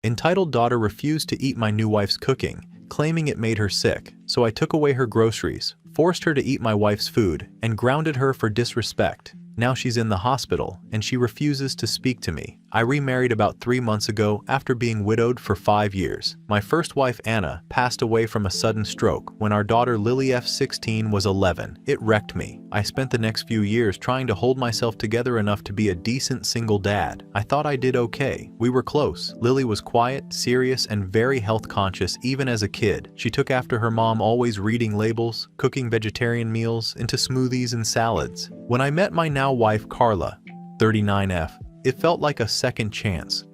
Entitled daughter refused to eat my new wife's cooking, claiming it made her sick, so I took away her groceries, forced her to eat my wife's food, and grounded her for disrespect. Now she's in the hospital, and she refuses to speak to me. I remarried about 3 months ago after being widowed for 5 years. My first wife, Anna, passed away from a sudden stroke when our daughter Lily F16 was 11. It wrecked me. I spent the next few years trying to hold myself together enough to be a decent single dad. I thought I did okay. We were close. Lily was quiet, serious, and very health conscious even as a kid. She took after her mom, always reading labels, cooking vegetarian meals, into smoothies and salads. When I met my now wife Carla, 39F, it felt like a second chance.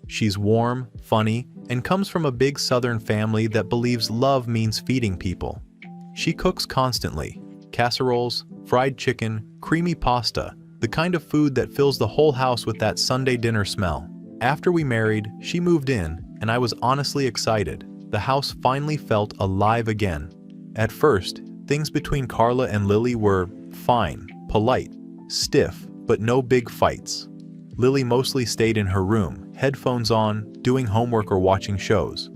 She's warm, funny, and comes from a big Southern family that believes love means feeding people. She cooks constantly: casseroles, fried chicken, creamy pasta, the kind of food that fills the whole house with that Sunday dinner smell. After we married, she moved in, and I was honestly excited. The house finally felt alive again. At first, things between Carla and Lily were fine, polite, stiff, but no big fights. Lily mostly stayed in her room, headphones on, doing homework or watching shows.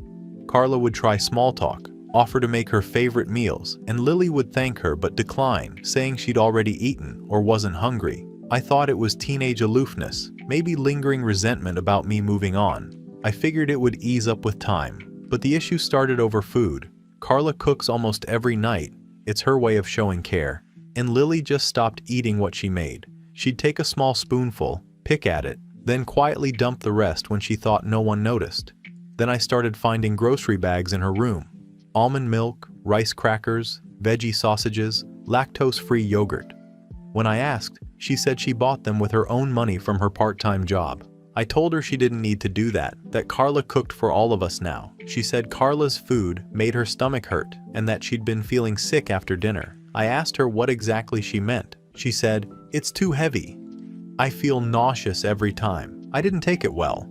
Carla would try small talk, offer to make her favorite meals, and Lily would thank her but decline, saying she'd already eaten or wasn't hungry. I thought it was teenage aloofness, maybe lingering resentment about me moving on. I figured it would ease up with time, but the issue started over food. Carla cooks almost every night. It's her way of showing care. And Lily just stopped eating what she made. She'd take a small spoonful, pick at it, then quietly dump the rest when she thought no one noticed. Then I started finding grocery bags in her room. Almond milk, rice crackers, veggie sausages, lactose-free yogurt. When I asked, she said she bought them with her own money from her part-time job. I told her she didn't need to do that Carla cooked for all of us now. She said Carla's food made her stomach hurt and that she'd been feeling sick after dinner. I asked her what exactly she meant. She said, "It's too heavy. I feel nauseous every time." I didn't take it well.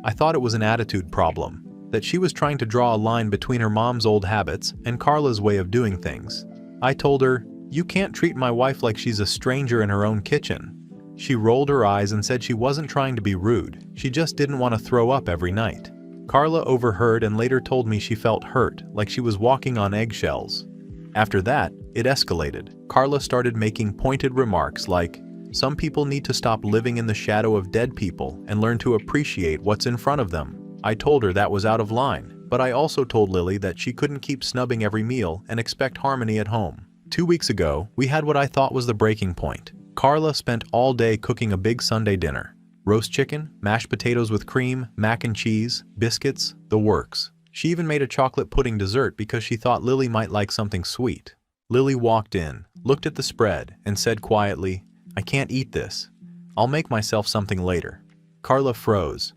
I thought it was an attitude problem, that she was trying to draw a line between her mom's old habits and Carla's way of doing things. I told her, "You can't treat my wife like she's a stranger in her own kitchen." She rolled her eyes and said she wasn't trying to be rude, she just didn't want to throw up every night. Carla overheard and later told me she felt hurt, like she was walking on eggshells. After that, it escalated. Carla started making pointed remarks like, "Some people need to stop living in the shadow of dead people and learn to appreciate what's in front of them." I told her that was out of line, but I also told Lily that she couldn't keep snubbing every meal and expect harmony at home. 2 weeks ago, we had what I thought was the breaking point. Carla spent all day cooking a big Sunday dinner. Roast chicken, mashed potatoes with cream, mac and cheese, biscuits, the works. She even made a chocolate pudding dessert because she thought Lily might like something sweet. Lily walked in, looked at the spread, and said quietly, "I can't eat this. I'll make myself something later." Carla froze.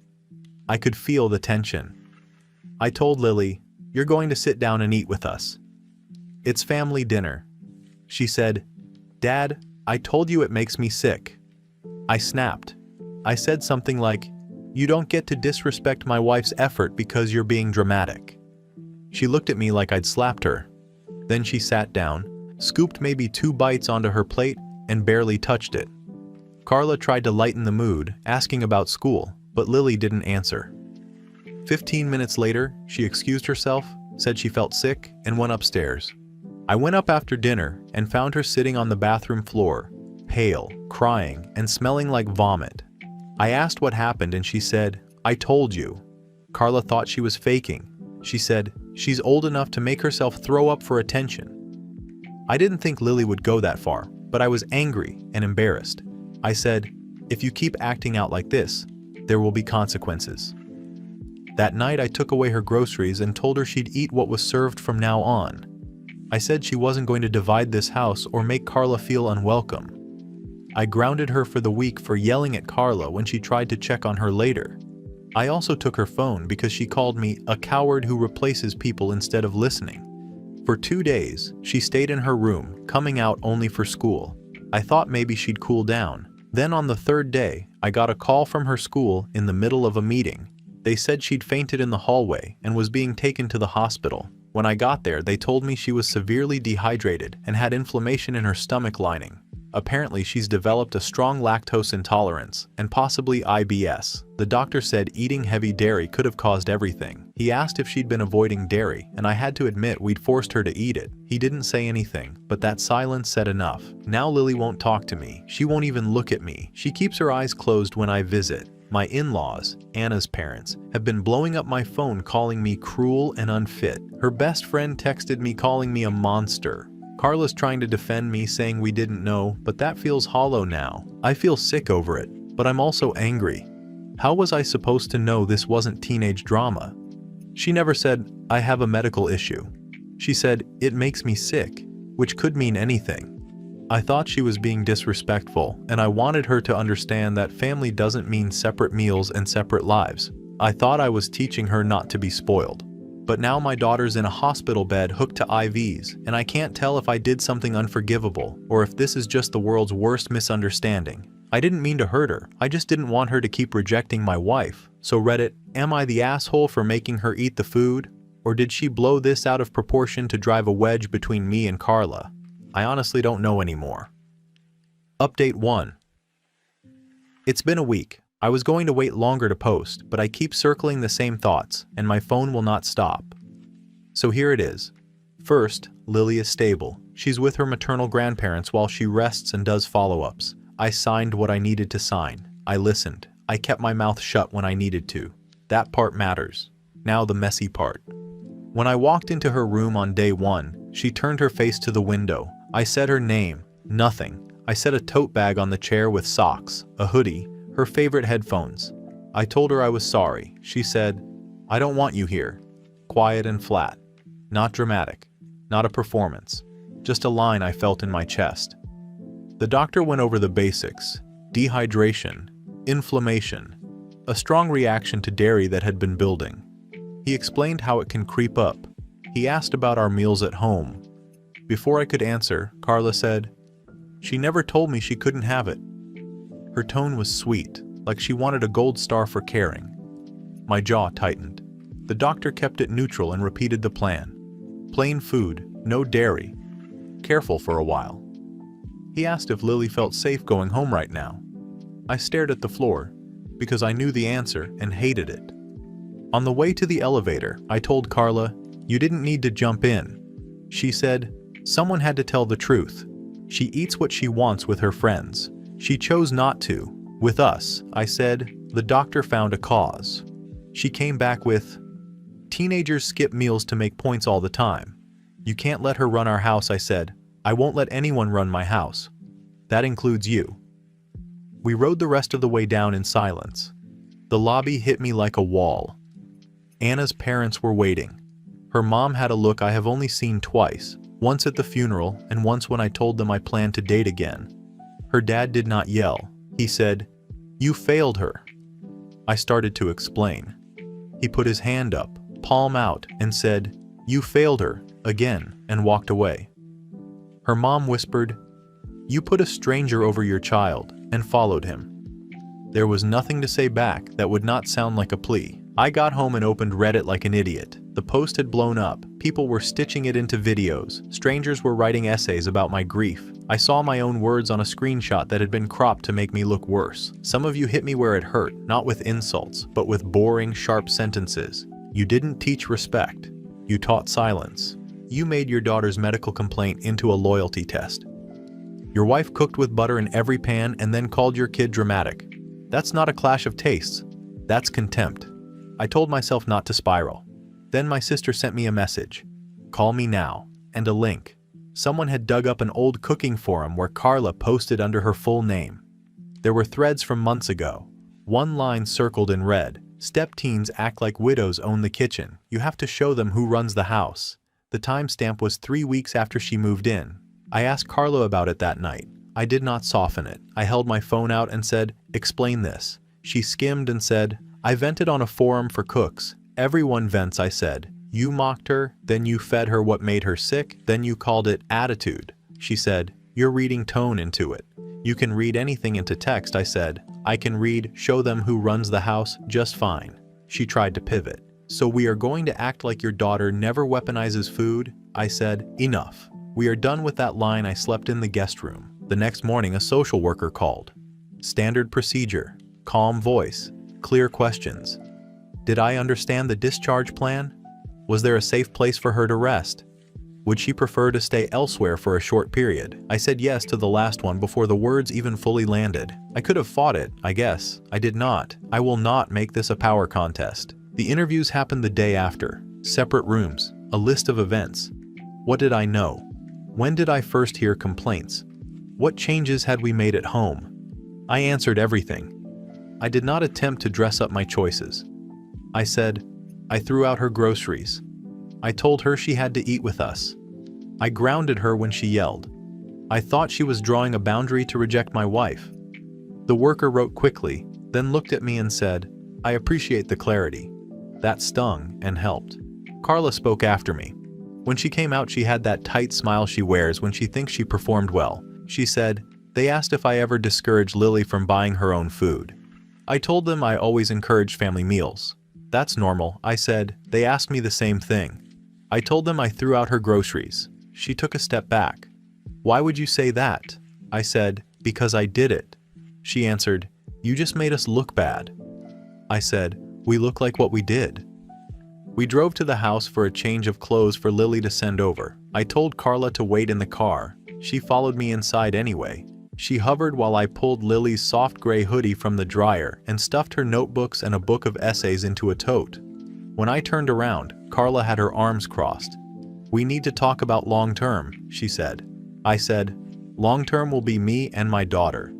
I could feel the tension. I told Lily, "You're going to sit down and eat with us. It's family dinner." She said, "Dad, I told you it makes me sick." I snapped. I said something like, "You don't get to disrespect my wife's effort because you're being dramatic." She looked at me like I'd slapped her. Then she sat down, scooped maybe 2 bites onto her plate, and barely touched it. Carla tried to lighten the mood, asking about school, but Lily didn't answer. 15 minutes later, she excused herself, said she felt sick, and went upstairs. I went up after dinner and found her sitting on the bathroom floor, pale, crying, and smelling like vomit. I asked what happened and she said, "I told you." Carla thought she was faking. She said, "She's old enough to make herself throw up for attention." I didn't think Lily would go that far, but I was angry and embarrassed. I said, "If you keep acting out like this, there will be consequences." That night I took away her groceries and told her she'd eat what was served from now on. I said she wasn't going to divide this house or make Carla feel unwelcome. I grounded her for the week for yelling at Carla when she tried to check on her later. I also took her phone because she called me a coward who replaces people instead of listening. For 2 days, she stayed in her room, coming out only for school. I thought maybe she'd cool down. Then on the 3rd day, I got a call from her school in the middle of a meeting. They said she'd fainted in the hallway and was being taken to the hospital. When I got there, they told me she was severely dehydrated and had inflammation in her stomach lining. Apparently, she's developed a strong lactose intolerance and possibly IBS. The doctor said eating heavy dairy could have caused everything. He asked if she'd been avoiding dairy, and I had to admit we'd forced her to eat it. He didn't say anything, but that silence said enough. Now Lily won't talk to me. She won't even look at me. She keeps her eyes closed when I visit. My in-laws, Anna's parents, have been blowing up my phone calling me cruel and unfit. Her best friend texted me calling me a monster. Carla's trying to defend me, saying we didn't know, but that feels hollow now. I feel sick over it, but I'm also angry. How was I supposed to know this wasn't teenage drama? She never said, I have a medical issue. She said, it makes me sick, which could mean anything. I thought she was being disrespectful, and I wanted her to understand that family doesn't mean separate meals and separate lives. I thought I was teaching her not to be spoiled. But now my daughter's in a hospital bed hooked to IVs, and I can't tell if I did something unforgivable or if this is just the world's worst misunderstanding. I didn't mean to hurt her, I just didn't want her to keep rejecting my wife. So Reddit, am I the asshole for making her eat the food? Or did she blow this out of proportion to drive a wedge between me and Carla? I honestly don't know anymore. Update 1. It's been a week. I was going to wait longer to post, but I keep circling the same thoughts, and my phone will not stop. So here it is. First, Lily is stable. She's with her maternal grandparents while she rests and does follow-ups. I signed what I needed to sign. I listened. I kept my mouth shut when I needed to. That part matters. Now the messy part. When I walked into her room on day 1, she turned her face to the window. I said her name. Nothing. I set a tote bag on the chair with socks, a hoodie, her favorite headphones. I told her I was sorry. She said, I don't want you here. Quiet and flat. Not dramatic. Not a performance. Just a line I felt in my chest. The doctor went over the basics. Dehydration. Inflammation. A strong reaction to dairy that had been building. He explained how it can creep up. He asked about our meals at home. Before I could answer, Carla said, she never told me she couldn't have it. Her tone was sweet, like she wanted a gold star for caring. My jaw tightened. The doctor kept it neutral and repeated the plan. Plain food, no dairy. Careful for a while. He asked if Lily felt safe going home right now. I stared at the floor, because I knew the answer and hated it. On the way to the elevator, I told Carla, you didn't need to jump in. She said, someone had to tell the truth. She eats what she wants with her friends. She chose not to. With us, I said, the doctor found a cause. She came back with, teenagers skip meals to make points all the time. You can't let her run our house, I said. I won't let anyone run my house. That includes you. We rode the rest of the way down in silence. The lobby hit me like a wall. Anna's parents were waiting. Her mom had a look I have only seen twice, once at the funeral and once when I told them I planned to date again. Her dad did not yell. He said, you failed her. I started to explain. He put his hand up, palm out, and said, you failed her, again, and walked away. Her mom whispered, you put a stranger over your child, and followed him. There was nothing to say back that would not sound like a plea. I got home and opened Reddit like an idiot. The post had blown up. People were stitching it into videos. Strangers were writing essays about my grief. I saw my own words on a screenshot that had been cropped to make me look worse. Some of you hit me where it hurt, not with insults, but with boring, sharp sentences. You didn't teach respect. You taught silence. You made your daughter's medical complaint into a loyalty test. Your wife cooked with butter in every pan and then called your kid dramatic. That's not a clash of tastes. That's contempt. I told myself not to spiral. Then my sister sent me a message. Call me now. And a link. Someone had dug up an old cooking forum where Carla posted under her full name. There were threads from months ago. One line circled in red. Step-teens act like widows own the kitchen. You have to show them who runs the house. The timestamp was 3 weeks after she moved in. I asked Carla about it that night. I did not soften it. I held my phone out and said, explain this. She skimmed and said, I vented on a forum for cooks. Everyone vents, I said. You mocked her, then you fed her what made her sick, then you called it attitude. She said, you're reading tone into it. You can read anything into text, I said. I can read, show them who runs the house, just fine. She tried to pivot. So we are going to act like your daughter never weaponizes food? I said, enough. We are done with that line. I slept in the guest room. The next morning, a social worker called. Standard procedure, calm voice, clear questions. Did I understand the discharge plan? Was there a safe place for her to rest? Would she prefer to stay elsewhere for a short period? I said yes to the last one before the words even fully landed. I could have fought it, I guess. I did not. I will not make this a power contest. The interviews happened the day after. Separate rooms, a list of events. What did I know? When did I first hear complaints? What changes had we made at home? I answered everything. I did not attempt to dress up my choices. I said, I threw out her groceries. I told her she had to eat with us. I grounded her when she yelled. I thought she was drawing a boundary to reject my wife. The worker wrote quickly, then looked at me and said, I appreciate the clarity. That stung and helped. Carla spoke after me. When she came out, she had that tight smile she wears when she thinks she performed well. She said, they asked if I ever discouraged Lily from buying her own food. I told them I always encouraged family meals. That's normal, I said. They asked me the same thing. I told them I threw out her groceries. She took a step back. Why would you say that? I said, because I did it. She answered, you just made us look bad. I said, we look like what we did. We drove to the house for a change of clothes for Lily to send over. I told Carla to wait in the car. She followed me inside anyway. She hovered while I pulled Lily's soft gray hoodie from the dryer and stuffed her notebooks and a book of essays into a tote. When I turned around, Carla had her arms crossed. We need to talk about long-term, she said. I said, long-term will be me and my daughter.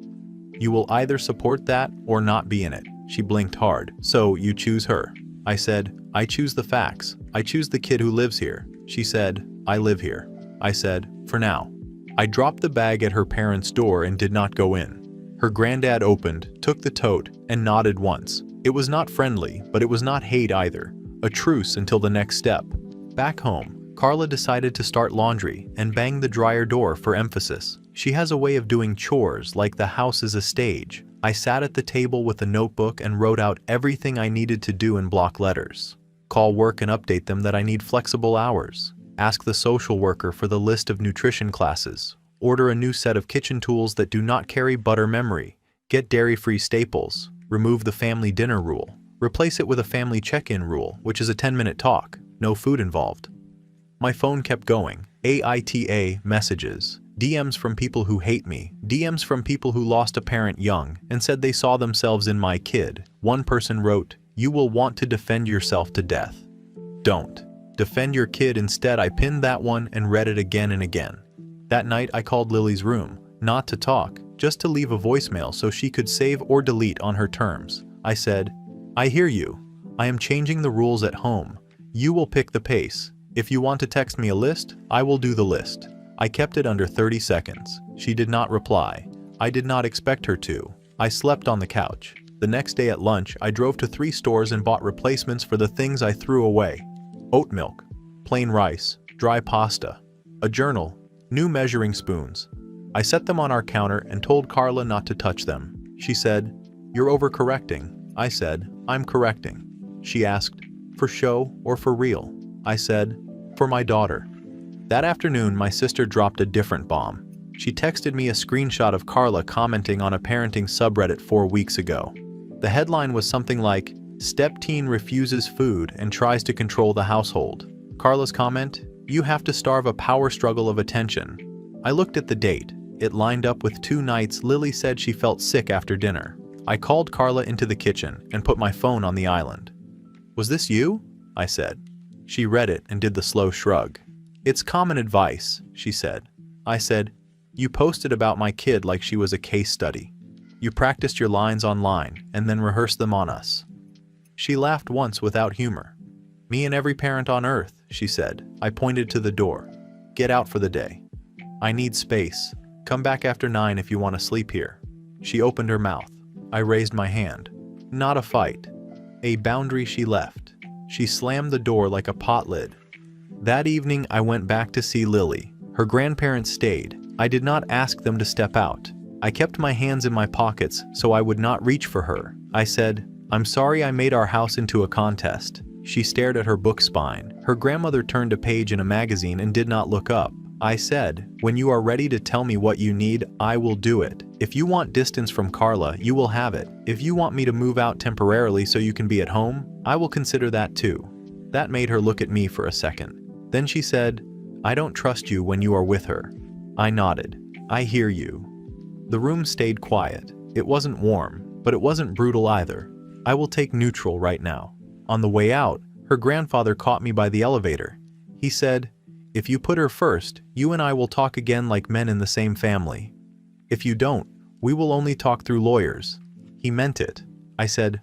You will either support that or not be in it. She blinked hard. So you choose her. I said, I choose the facts. I choose the kid who lives here. She said, I live here. I said, for now. I dropped the bag at her parents' door and did not go in. Her granddad opened, took the tote, and nodded once. It was not friendly, but it was not hate either. A truce until the next step. Back home, Carla decided to start laundry and banged the dryer door for emphasis. She has a way of doing chores like the house is a stage. I sat at the table with a notebook and wrote out everything I needed to do in block letters. Call work and update them that I need flexible hours. Ask the social worker for the list of nutrition classes. Order a new set of kitchen tools that do not carry butter memory. Get dairy-free staples. Remove the family dinner rule. Replace it with a family check-in rule, which is a 10-minute talk. No food involved. My phone kept going. AITA messages. DMs from people who hate me. DMs from people who lost a parent young and said they saw themselves in my kid. One person wrote, you will want to defend yourself to death. Don't. Defend your kid instead. I pinned that one and read it again and again. That night I called Lily's room, not to talk, just to leave a voicemail so she could save or delete on her terms. I said, I hear you. I am changing the rules at home. You will pick the pace. If you want to text me a list, I will do the list. I kept it under 30 seconds. She did not reply. I did not expect her to. I slept on the couch. The next day at lunch, I drove to 3 stores and bought replacements for the things I threw away. Oat milk, plain rice, dry pasta, a journal, new measuring spoons. I set them on our counter and told Carla not to touch them. She said, you're overcorrecting. I said, I'm correcting. She asked, for show or for real? I said, for my daughter. That afternoon, my sister dropped a different bomb. She texted me a screenshot of Carla commenting on a parenting subreddit 4 weeks ago. The headline was something like, Step-teen refuses food and tries to control the household. Carla's comment, you have to starve a power struggle of attention. I looked at the date. It lined up with 2 nights Lily said she felt sick after dinner. I called Carla into the kitchen and put my phone on the island. Was this you? I said. She read it and did the slow shrug. It's common advice, she said. I said, you posted about my kid like she was a case study. You practiced your lines online and then rehearsed them on us. She laughed once without humor. Me and every parent on earth, she said. I pointed to the door. Get out for the day. I need space. Come back after 9 if you want to sleep here. She opened her mouth. I raised my hand. Not a fight. A boundary she left. She slammed the door like a pot lid. That evening I went back to see Lily. Her grandparents stayed. I did not ask them to step out. I kept my hands in my pockets so I would not reach for her. I said, I'm sorry I made our house into a contest. She stared at her book spine. Her grandmother turned a page in a magazine and did not look up. I said, when you are ready to tell me what you need, I will do it. If you want distance from Carla, you will have it. If you want me to move out temporarily so you can be at home, I will consider that too. That made her look at me for a second. Then she said, I don't trust you when you are with her. I nodded. I hear you. The room stayed quiet. It wasn't warm, but it wasn't brutal either. I will take neutral right now. On the way out, her grandfather caught me by the elevator. He said, if you put her first, you and I will talk again like men in the same family. If you don't, we will only talk through lawyers. He meant it. I said,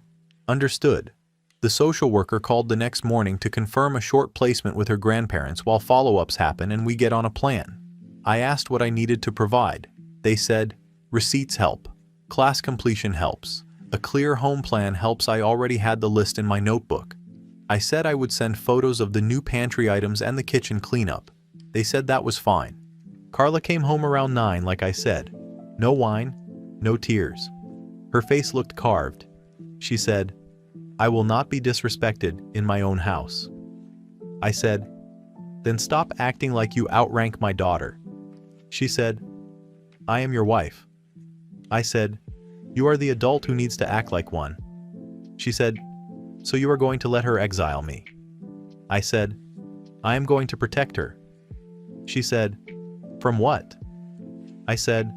understood. The social worker called the next morning to confirm a short placement with her grandparents while follow-ups happen and we get on a plan. I asked what I needed to provide. They said, receipts help. Class completion helps. A clear home plan helps. I already had the list in my notebook. I said I would send photos of the new pantry items and the kitchen cleanup. They said that was fine. Carla came home around 9 like I said. No wine, no tears. Her face looked carved. She said, I will not be disrespected in my own house. I said, then stop acting like you outrank my daughter. She said, I am your wife. I said, you are the adult who needs to act like one. She said, so you are going to let her exile me? I said, I am going to protect her. She said, from what? I said,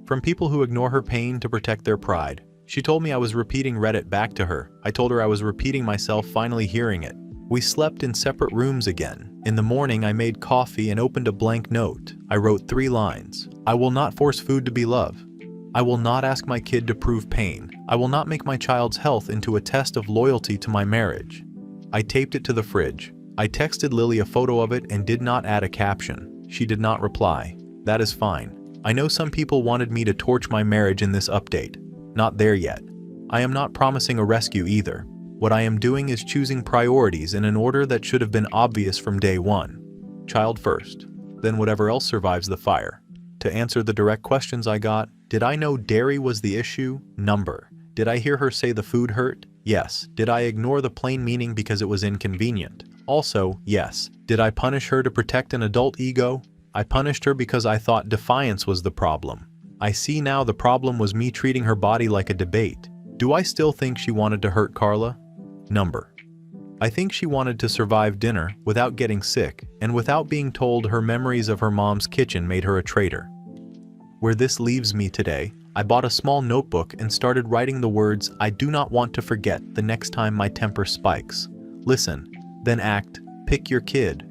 from people who ignore her pain to protect their pride. She told me I was repeating Reddit back to her. I told her I was repeating myself, finally hearing it. We slept in separate rooms again. In the morning, I made coffee and opened a blank note. I wrote 3 lines. I will not force food to be love. I will not ask my kid to prove pain. I will not make my child's health into a test of loyalty to my marriage. I taped it to the fridge. I texted Lily a photo of it and did not add a caption. She did not reply. That is fine. I know some people wanted me to torch my marriage in this update. Not there yet. I am not promising a rescue either. What I am doing is choosing priorities in an order that should have been obvious from day one. Child first, then whatever else survives the fire. To answer the direct questions I got, did I know dairy was the issue? Number. Did I hear her say the food hurt? Yes. Did I ignore the plain meaning because it was inconvenient? Also, yes. Did I punish her to protect an adult ego? I punished her because I thought defiance was the problem. I see now the problem was me treating her body like a debate. Do I still think she wanted to hurt Carla? Number. I think she wanted to survive dinner without getting sick and without being told her memories of her mom's kitchen made her a traitor. Where this leaves me today, I bought a small notebook and started writing the words I do not want to forget the next time my temper spikes. Listen, then act, pick your kid.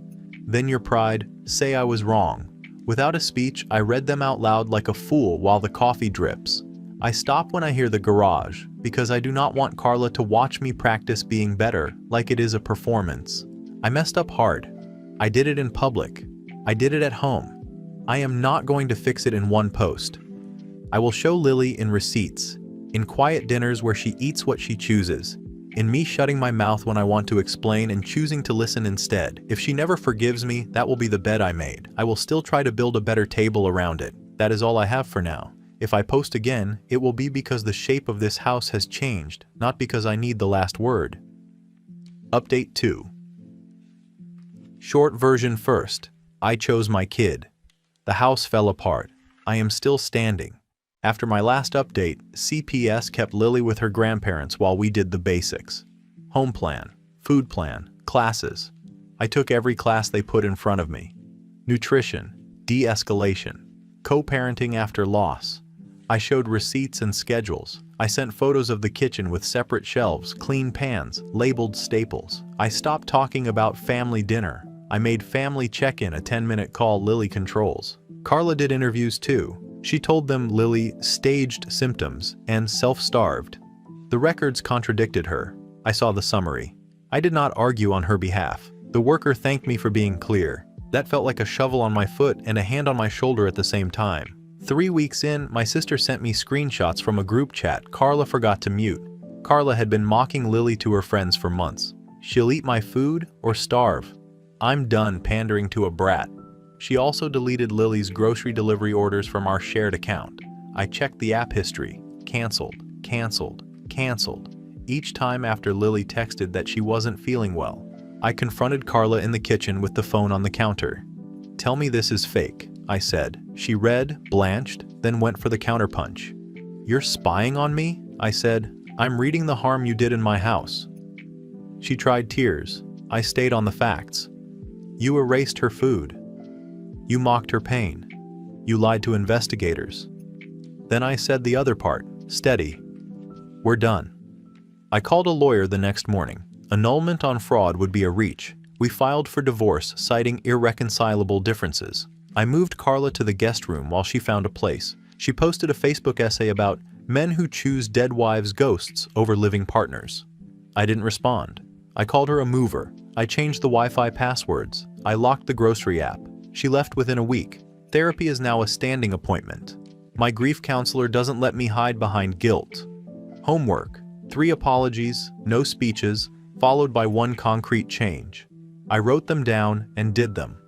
Then your pride, say I was wrong. Without a speech, I read them out loud like a fool while the coffee drips. I stop when I hear the garage, because I do not want Carla to watch me practice being better like it is a performance. I messed up hard. I did it in public. I did it at home. I am not going to fix it in one post. I will show Lily in receipts, in quiet dinners where she eats what she chooses, in me shutting my mouth when I want to explain and choosing to listen instead. If she never forgives me, that will be the bed I made. I will still try to build a better table around it. That is all I have for now. If I post again, it will be because the shape of this house has changed, not because I need the last word. Update 2. Short version first. I chose my kid. The house fell apart. I am still standing. After my last update, CPS kept Lily with her grandparents while we did the basics. Home plan, food plan, classes. I took every class they put in front of me. Nutrition, de-escalation, co-parenting after loss. I showed receipts and schedules. I sent photos of the kitchen with separate shelves, clean pans, labeled staples. I stopped talking about family dinner. I made family check-in a 10-minute call Lily controls. Carla did interviews too. She told them Lily staged symptoms and self-starved. The records contradicted her. I saw the summary. I did not argue on her behalf. The worker thanked me for being clear. That felt like a shovel on my foot and a hand on my shoulder at the same time. 3 weeks in, my sister sent me screenshots from a group chat Carla forgot to mute. Carla had been mocking Lily to her friends for months. She'll eat my food or starve. I'm done pandering to a brat. She also deleted Lily's grocery delivery orders from our shared account. I checked the app history. Canceled, canceled, canceled. Each time after Lily texted that she wasn't feeling well. I confronted Carla in the kitchen with the phone on the counter. Tell me this is fake, I said. She read, blanched, then went for the counterpunch. You're spying on me? I said. I'm reading the harm you did in my house. She tried tears. I stayed on the facts. You erased her food. You mocked her pain. You lied to investigators. Then I said the other part, steady. We're done. I called a lawyer the next morning. Annulment on fraud would be a reach. We filed for divorce, citing irreconcilable differences. I moved Carla to the guest room while she found a place. She posted a Facebook essay about men who choose dead wives' ghosts over living partners. I didn't respond. I called her a mover. I changed the Wi-Fi passwords. I locked the grocery app. She left within a week. Therapy is now a standing appointment. My grief counselor doesn't let me hide behind guilt. Homework: 3 apologies, no speeches, followed by 1 concrete change. I wrote them down and did them.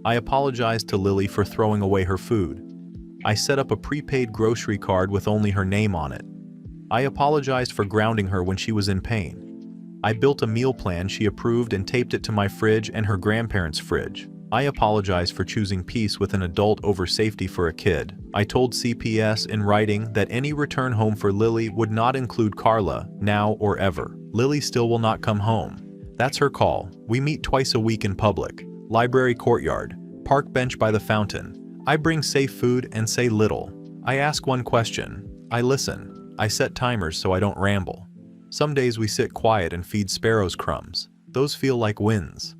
I apologized to Lily for throwing away her food. I set up a prepaid grocery card with only her name on it. I apologized for grounding her when she was in pain. I built a meal plan she approved and taped it to my fridge and her grandparents' fridge. I apologized for choosing peace with an adult over safety for a kid. I told CPS in writing that any return home for Lily would not include Carla, now or ever. Lily still will not come home. That's her call. We meet twice a week in public. Library courtyard, park bench by the fountain. I bring safe food and say little. I ask 1 question. I listen. I set timers so I don't ramble. Some days we sit quiet and feed sparrows crumbs. Those feel like wins.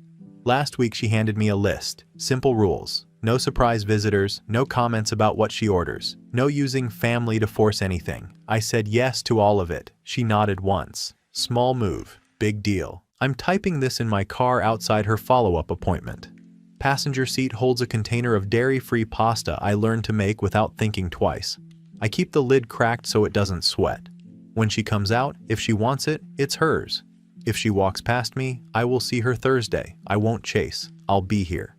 Last week she handed me a list. Simple rules. No surprise visitors, no comments about what she orders, no using family to force anything. I said yes to all of it. She nodded once. Small move, big deal. I'm typing this in my car outside her follow-up appointment. Passenger seat holds a container of dairy-free pasta I learned to make without thinking twice. I keep the lid cracked so it doesn't sweat. When she comes out, if she wants it, it's hers. If she walks past me, I will see her Thursday. I won't chase. I'll be here.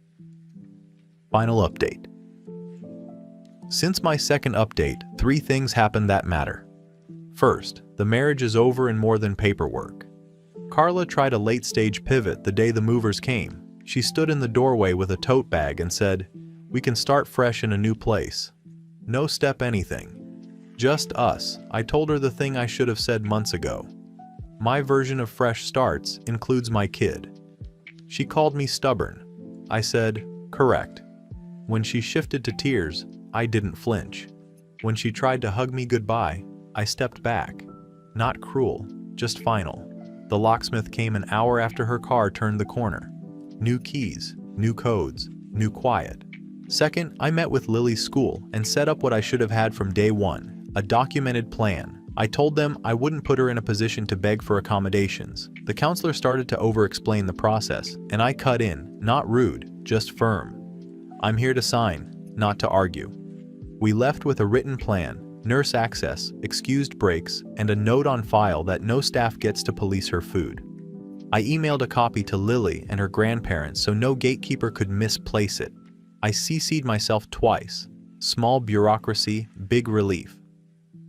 Final update. Since my second update, 3 things happened that matter. First, the marriage is over and more than paperwork. Carla tried a late-stage pivot the day the movers came. She stood in the doorway with a tote bag and said, "We can start fresh in a new place. No step anything. Just us." I told her the thing I should have said months ago. My version of fresh starts includes my kid. She called me stubborn. I said, correct. When she shifted to tears, I didn't flinch. When she tried to hug me goodbye, I stepped back. Not cruel, just final. The locksmith came an hour after her car turned the corner. New keys, new codes, new quiet. Second, I met with Lily's school and set up what I should have had from day one. A documented plan. I told them I wouldn't put her in a position to beg for accommodations. The counselor started to over-explain the process, and I cut in, not rude, just firm. I'm here to sign, not to argue. We left with a written plan, nurse access, excused breaks, and a note on file that no staff gets to police her food. I emailed a copy to Lily and her grandparents so no gatekeeper could misplace it. I CC'd myself twice. Small bureaucracy, big relief.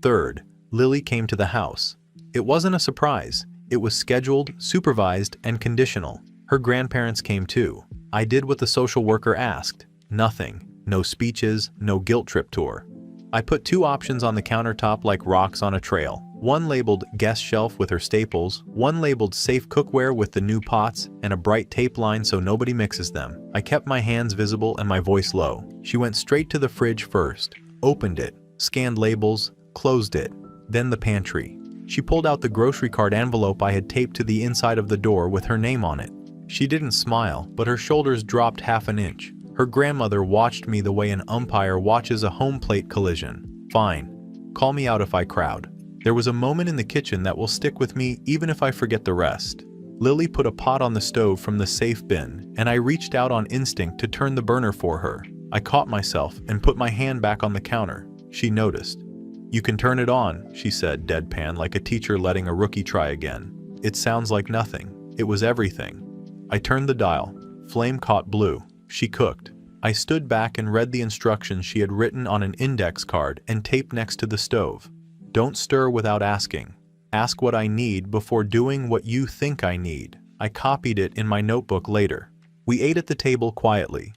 Third, Lily came to the house. It wasn't a surprise. It was scheduled, supervised, and conditional. Her grandparents came too. I did what the social worker asked. Nothing. No speeches, no guilt trip tour. I put 2 options on the countertop like rocks on a trail. One labeled guest shelf with her staples, one labeled safe cookware with the new pots, and a bright tape line so nobody mixes them. I kept my hands visible and my voice low. She went straight to the fridge first, opened it, scanned labels, closed it, then the pantry. She pulled out the grocery card envelope I had taped to the inside of the door with her name on it. She didn't smile, but her shoulders dropped half an inch. Her grandmother watched me the way an umpire watches a home plate collision. Fine. Call me out if I crowd. There was a moment in the kitchen that will stick with me even if I forget the rest. Lily put a pot on the stove from the safe bin, and I reached out on instinct to turn the burner for her. I caught myself and put my hand back on the counter. She noticed. "You can turn it on," she said, deadpan, like a teacher letting a rookie try again. It sounds like nothing. It was everything. I turned the dial. Flame caught blue. She cooked. I stood back and read the instructions she had written on an index card and taped next to the stove. Don't stir without asking. Ask what I need before doing what you think I need. I copied it in my notebook later. We ate at the table quietly.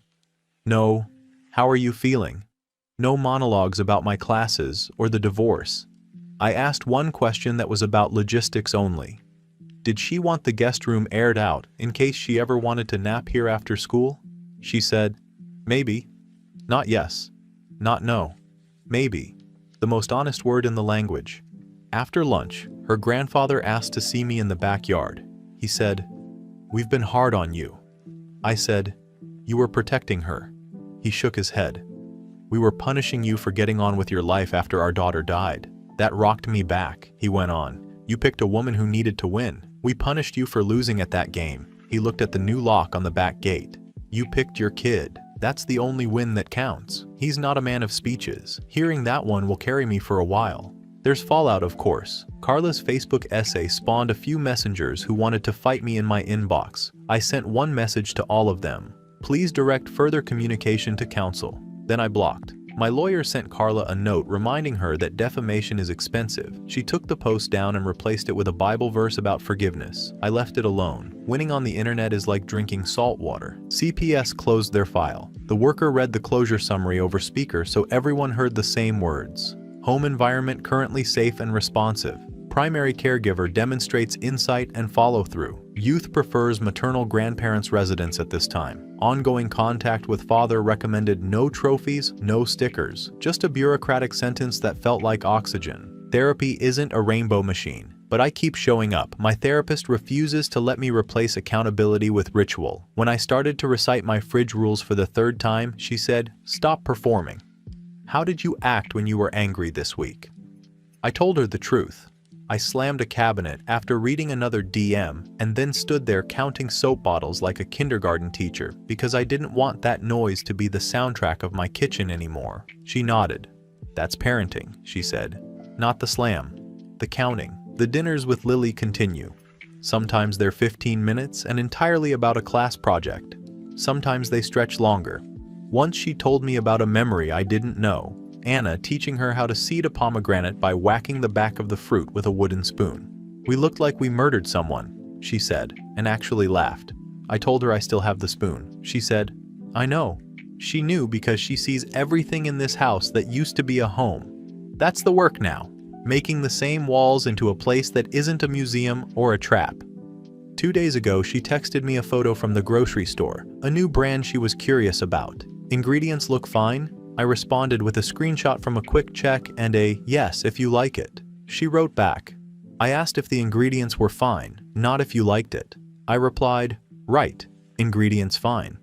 No, how are you feeling? No monologues about my classes or the divorce. I asked one question that was about logistics only. Did she want the guest room aired out in case she ever wanted to nap here after school? She said, maybe. Not yes. Not no. Maybe. The most honest word in the language. After lunch, her grandfather asked to see me in the backyard. He said, "We've been hard on you." I said, "You were protecting her." He shook his head. "We were punishing you for getting on with your life after our daughter died. That rocked me back," he went on. "You picked a woman who needed to win. We punished you for losing at that game." He looked at the new lock on the back gate. "You picked your kid. That's the only win that counts." He's not a man of speeches. Hearing that one will carry me for a while. There's fallout, of course. Carla's Facebook essay spawned a few messengers who wanted to fight me in my inbox. I sent one message to all of them. "Please direct further communication to counsel." Then I blocked. My lawyer sent Carla a note reminding her that defamation is expensive. She took the post down and replaced it with a Bible verse about forgiveness. I left it alone. Winning on the internet is like drinking salt water. CPS closed their file. The worker read the closure summary over speaker so everyone heard the same words. Home environment currently safe and responsive. Primary caregiver demonstrates insight and follow-through. Youth prefers maternal grandparents' residence at this time. Ongoing contact with father recommended no trophies, no stickers. Just a bureaucratic sentence that felt like oxygen. Therapy isn't a rainbow machine, but I keep showing up. My therapist refuses to let me replace accountability with ritual. When I started to recite my fridge rules for the third time, she said, "Stop performing." "How did you act when you were angry this week?" I told her the truth. I slammed a cabinet after reading another DM and then stood there counting soap bottles like a kindergarten teacher because I didn't want that noise to be the soundtrack of my kitchen anymore. She nodded. "That's parenting," she said. "Not the slam. The counting." The dinners with Lily continue. Sometimes they're 15 minutes and entirely about a class project. Sometimes they stretch longer. Once she told me about a memory I didn't know. Anna teaching her how to seed a pomegranate by whacking the back of the fruit with a wooden spoon. "We looked like we murdered someone," she said, and actually laughed. I told her I still have the spoon. She said, "I know." She knew because she sees everything in this house that used to be a home. That's the work now, making the same walls into a place that isn't a museum or a trap. 2 days ago, she texted me a photo from the grocery store, a new brand she was curious about. "Ingredients look fine?" I responded with a screenshot from a quick check and a "yes, if you like it." She wrote back. I asked if the ingredients were fine, not if you liked it. I replied, "Right, ingredients fine."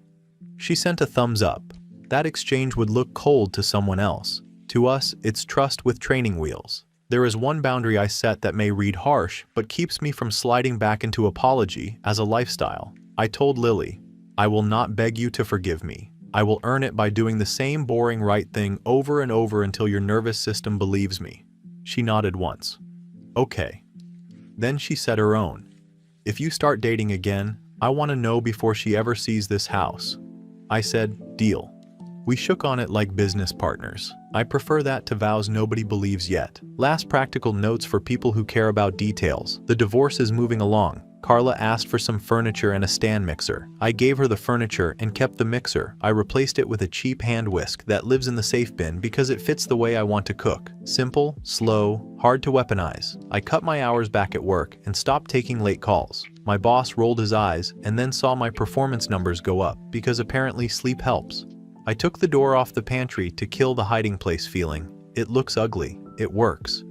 She sent a thumbs up. That exchange would look cold to someone else. To us, it's trust with training wheels. There is one boundary I set that may read harsh, but keeps me from sliding back into apology as a lifestyle. I told Lily, "I will not beg you to forgive me. I will earn it by doing the same boring right thing over and over until your nervous system believes me." She nodded once. "Okay." Then she said her own. "If you start dating again, I want to know before she ever sees this house." I said, "Deal." We shook on it like business partners. I prefer that to vows nobody believes yet. Last practical notes for people who care about details. The divorce is moving along. Carla asked for some furniture and a stand mixer. I gave her the furniture and kept the mixer. I replaced it with a cheap hand whisk that lives in the safe bin because it fits the way I want to cook. Simple, slow, hard to weaponize. I cut my hours back at work and stopped taking late calls. My boss rolled his eyes and then saw my performance numbers go up because apparently sleep helps. I took the door off the pantry to kill the hiding place feeling. It looks ugly. It works.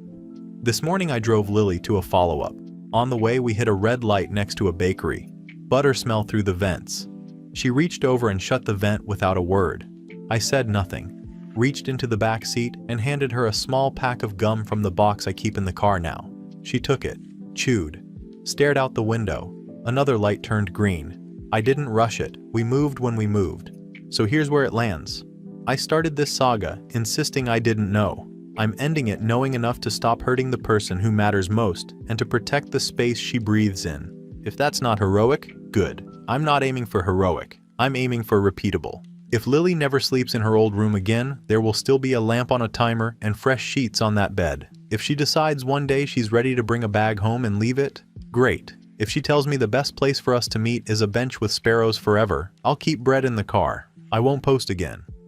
This morning I drove Lily to a follow-up. On the way, we hit a red light next to a bakery. Butter smelled through the vents. She reached over and shut the vent without a word. I said nothing, reached into the back seat and handed her a small pack of gum from the box I keep in the car now. She took it, chewed, stared out the window. Another light turned green. I didn't rush it. We moved when we moved. So here's where it lands. I started this saga, insisting I didn't know. I'm ending it knowing enough to stop hurting the person who matters most and to protect the space she breathes in. If that's not heroic, good. I'm not aiming for heroic. I'm aiming for repeatable. If Lily never sleeps in her old room again, there will still be a lamp on a timer and fresh sheets on that bed. If she decides one day she's ready to bring a bag home and leave it, great. If she tells me the best place for us to meet is a bench with sparrows forever, I'll keep bread in the car. I won't post again.